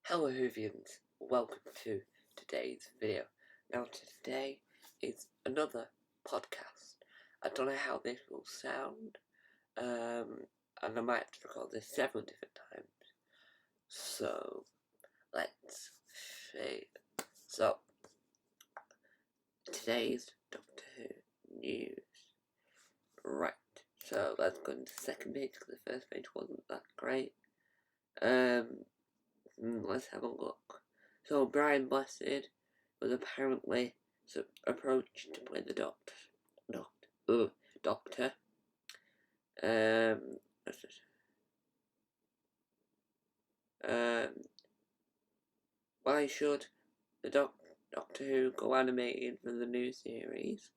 Hello Whovians, welcome to today's video. Now today is another podcast. I don't know how this will sound, and I might have to record this several different times. So, let's see. So, today's Doctor Who news. Right, so let's go into the second page because the first page wasn't that great. Let's have a look. So Brian Blessed was apparently approached to play the Doctor. Why should the Doctor Who go animated for the new series?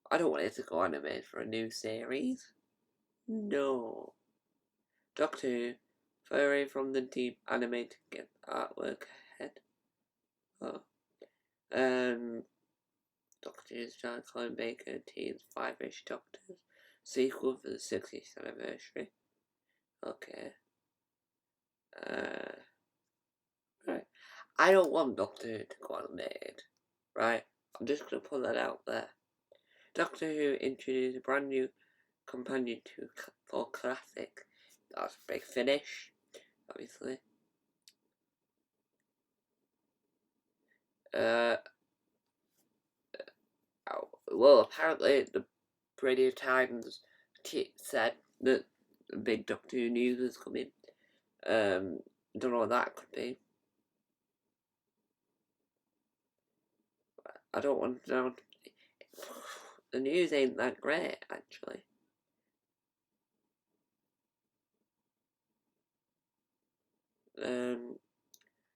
I don't want it to go animated for a new series. No. Doctor Who, furry from the deep animated get artwork ahead. Doctor Who's John Colin Baker teams 5-ish Doctors. Sequel for the 60th anniversary. Okay. Right. I don't want Doctor Who to go animated. Right? I'm just gonna put that out there. Doctor Who introduced a brand new companion for Classic. That's Big Finish, obviously. Well, apparently the Radio Times said that the big Doctor Who news was coming. Don't know what that could be. I don't want to know. The news ain't that great, actually.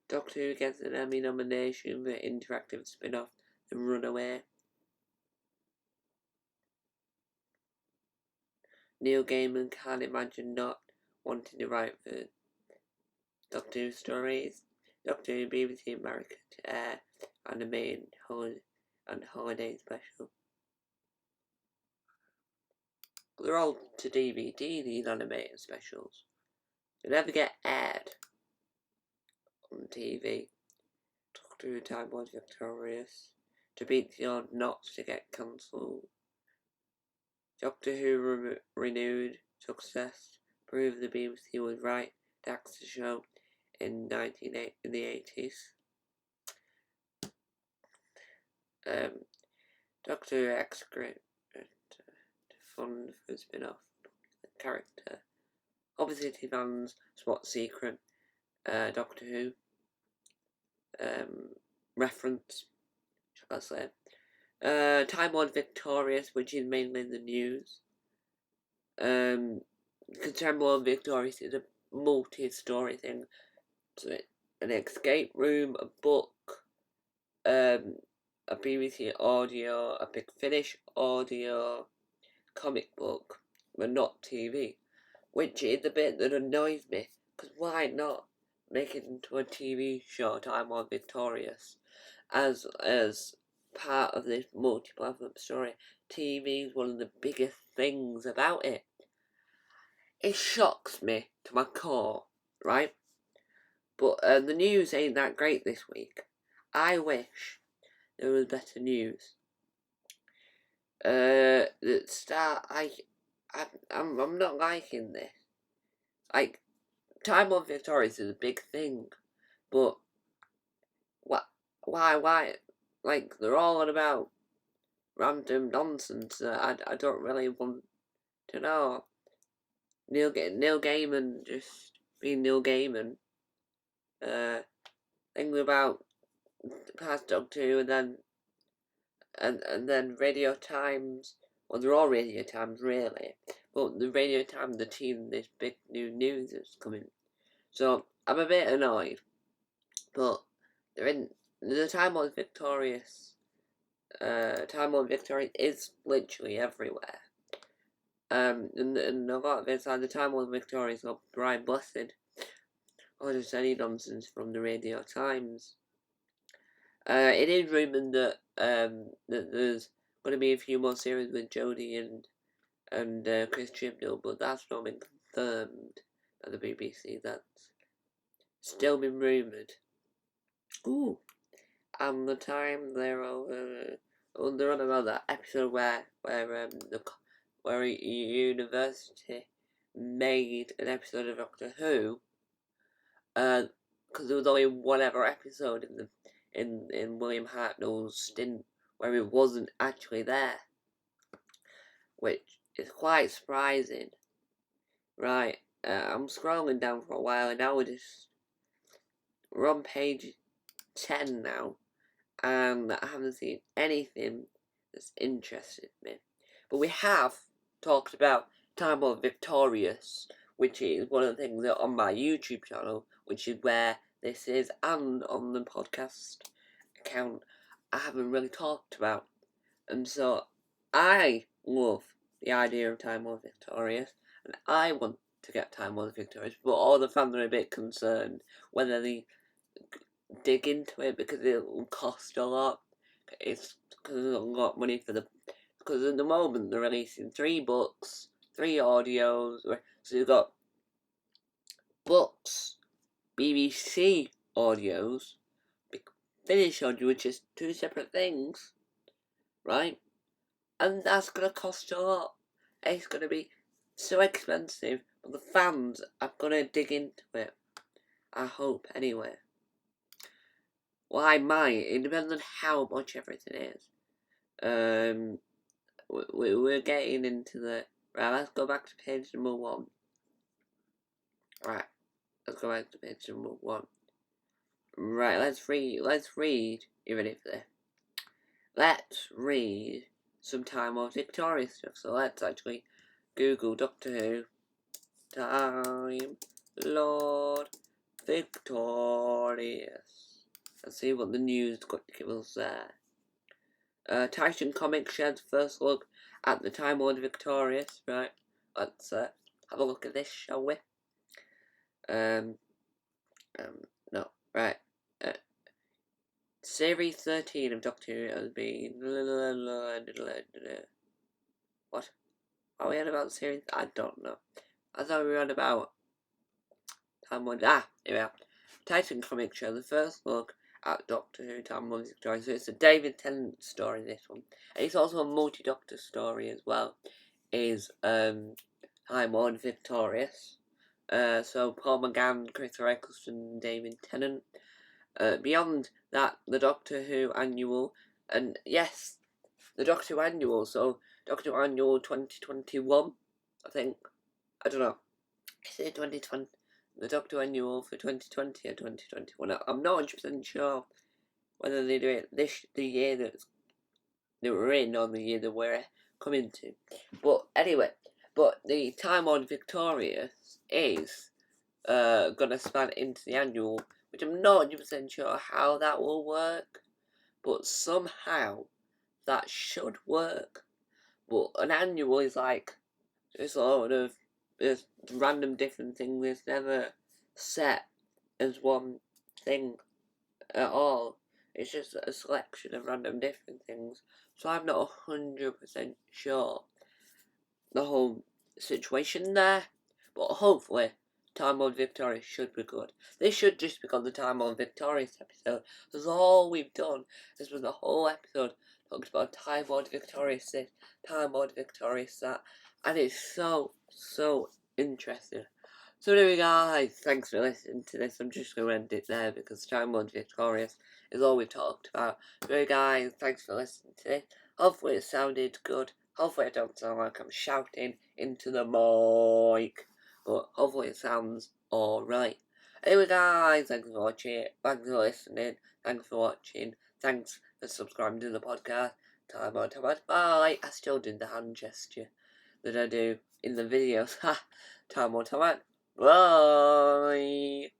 Doctor Who gets an Emmy nomination for interactive spin-off The Runaway. Neil Gaiman can't imagine not wanting to write for Doctor Who stories. Doctor Who BBC America to air animated holiday special. They're all to DVD, these animated specials. They never get aired on TV. Doctor Who Time was victorious. To beat the odds not to get cancelled. Doctor Who renewed success proved the BBC was right to axe the show in the 80s. Doctor Who excrement to fund for a spin-off character. Obviously fans spot secret Doctor Who reference, shall I say. Time was victorious, which is mainly the news. Because Time was victorious is a multi-story thing. So an escape room, a book, a BBC audio, a Big Finish audio, comic book, but not TV. Which is the bit that annoys me, because why not make it into a TV show, Time was victorious, as part of this multi-platform story. TV is one of the biggest things about it. It shocks me to my core, right? But the news ain't that great this week. I wish there was better news. I'm not liking this. Like, Time was victorious is a big thing, but why? Like, they're all on about random nonsense that I don't really want to know. Neil Gaiman just being Neil Gaiman. Thinking about past Doctor Who, and then Radio Times. Well, they're all Radio Times really, but the Radio Times, the team, this big new news is coming. So I'm a bit annoyed, but the Time was victorious. Time was victorious is literally everywhere. And a lot of it's like the Time was victorious of Brian Blessed, or just any nonsense from the Radio Times. It is rumoured that there's going to be a few more series with Jodie and Chris Chibnall, but that's not been confirmed by the BBC. That's still been rumoured. Ooh. And the time they're on about that episode where University made an episode of Doctor Who, because there was only one ever episode in William Hartnell's stint where he wasn't actually there, which is quite surprising. Right, I'm scrolling down for a while, and now we're on page 10 now, and I haven't seen anything that's interested me. But we have talked about Time Lord Victorious, which is one of the things that on my YouTube channel, which is where this is, and on the podcast account, I haven't really talked about. And so I love the idea of Time Lord Victorious, and I want to get Time Lord Victorious, but all the fans are a bit concerned whether they dig into it because it'll cost a lot. It's because there's a lot of money because at the moment they're releasing 3 books, 3 audios. So you've got books, BBC audios, Finnish audio, which is 2 separate things, right? And that's gonna cost a lot. It's gonna be so expensive, but the fans are gonna dig into it. I hope, anyway. Well, I might. It depends on how much everything is. We're getting into the... Right, let's go back to page number 1. Right, let's go back to page number 1. Right, let's read. You ready for this? Let's read some Time Lord Victorious stuff. So let's actually Google Doctor Who Time Lord Victorious. Let's see what the news got to give us there. Titan Comics shares first look at the Time Lord Victorious. Right, let's have a look at this, shall we? No, right. Series 13 of Doctor Who has been... What? Are we on about series? I don't know. I thought we were on about... Time Lord... here we are. Titan Comics show the first look at Doctor Who Time Lord Victorious. So it's a David Tennant story, this one. And it's also a multi-Doctor story as well. Is Time Lord Victorious. So Paul McGann, Chris Eccleston, David Tennant. Beyond that, the Doctor Who Annual, and yes, the Doctor Who Annual, so Doctor Who Annual 2021, I think. I don't know. Is it 2020? The Doctor Who Annual for 2020 or 2021? I'm not 100% sure whether they do it the year that we're in or the year that we're coming to. But anyway, the Time Lord Victorious is gonna span into the annual, which I'm not 100% sure how that will work, but somehow that should work. But an annual is like just a lot of just random different things. It's never set as one thing at all. It's just a selection of random different things. So I'm not 100% sure the whole situation there, but hopefully Time Lord Victorious should be good. This should just be called the Time Lord Victorious episode. That's all we've done. This was the whole episode talked about Time Lord Victorious this, Time Lord Victorious that, and it's so interesting. So anyway guys, thanks for listening to this. I'm just going to end it there because Time Lord Victorious is all we've talked about. So anyway guys, thanks for listening to this. Hopefully it sounded good. Hopefully I don't sound like I'm shouting into the mic. But hopefully it sounds alright. Anyway guys, thanks for watching, thanks for listening, thanks for watching, thanks for subscribing to the podcast. Time on, bye. I still did the hand gesture that I do in the videos. Ha! Time on, bye.